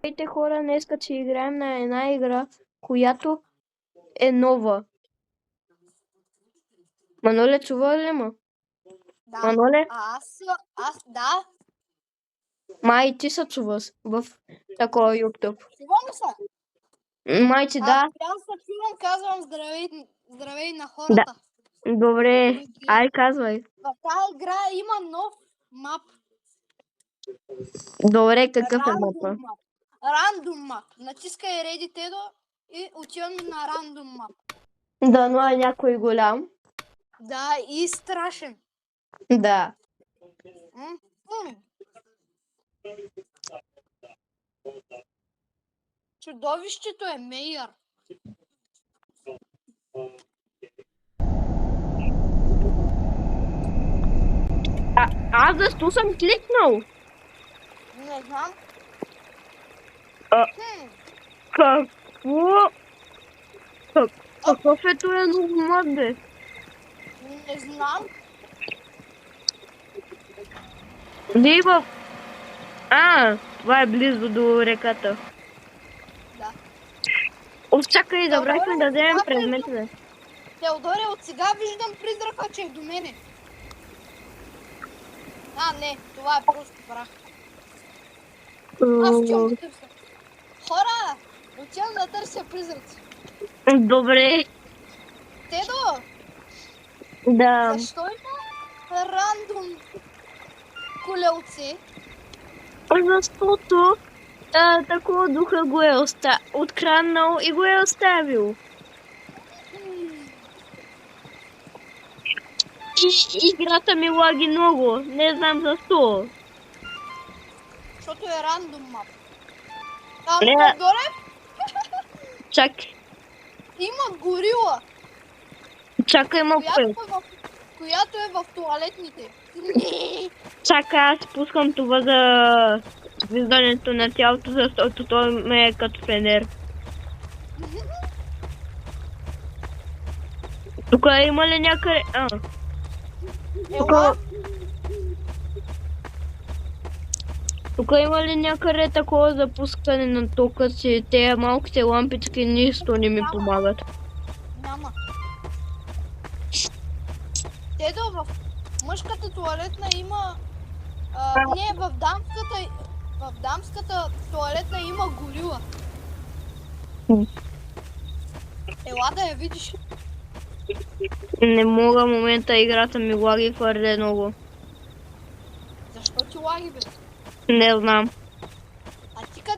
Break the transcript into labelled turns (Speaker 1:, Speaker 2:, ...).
Speaker 1: Здравейте хора, днеска ще играем на една игра, която е нова. Маноле, чува ли ме?
Speaker 2: Да.
Speaker 1: Маноле?
Speaker 2: Да.
Speaker 1: Май ти се чуваш в такова YouTube.
Speaker 2: Чувам се.
Speaker 1: Май ти да.
Speaker 2: Аз се чувам, казвам здравей на
Speaker 1: Да.
Speaker 2: хората.
Speaker 1: Добре, ай казвай.
Speaker 2: В тази игра има нов мап.
Speaker 1: Добре, какъв е
Speaker 2: Random
Speaker 1: мапа?
Speaker 2: map. Random map. Натискай Ready Tedo и отивам на Random map.
Speaker 1: Да, но е някой голям.
Speaker 2: Да, и страшен.
Speaker 1: Да.
Speaker 2: Чудовището е Мейър.
Speaker 1: Аз защо съм кликнал?
Speaker 2: Не знам.
Speaker 1: Какво? Какъв е това нов мап, бе?
Speaker 2: Не знам.
Speaker 1: Диба. Това е близо до реката.
Speaker 2: Да.
Speaker 1: Чакай, забравихме да вземем предметите.
Speaker 2: Теодоре, от сега виждам призрака, че е до мене. Не, това е просто прах. Аз отивам да търся. Хора, отивам да търся призраци.
Speaker 1: Добре.
Speaker 2: Тедо,
Speaker 1: Да.
Speaker 2: защо има рандом колелци?
Speaker 1: Защото такова духа го е откраднал и го е оставил. И играта ми лаги много. Не знам защо.
Speaker 2: Защото е рандом мап.
Speaker 1: Не.
Speaker 2: Теодоре,
Speaker 1: Чакай.
Speaker 2: има горила,
Speaker 1: Чакай малко.
Speaker 2: която е в туалетните.
Speaker 1: Чакай, аз пускам това за виждането на тялото, защото той ме е като фенер. Тук има ли някъде... Тук има ли някъде такова запускане на тока, че тези малките лампички нищо не ми помагат?
Speaker 2: Няма. Тедо, в мъжката туалетна има... Не, в дамската туалетна има горила. Ела да я видиш.
Speaker 1: Не мога, в момента играта ми лаги твърде много.
Speaker 2: Защо ти лаги, бе?
Speaker 1: Не знам.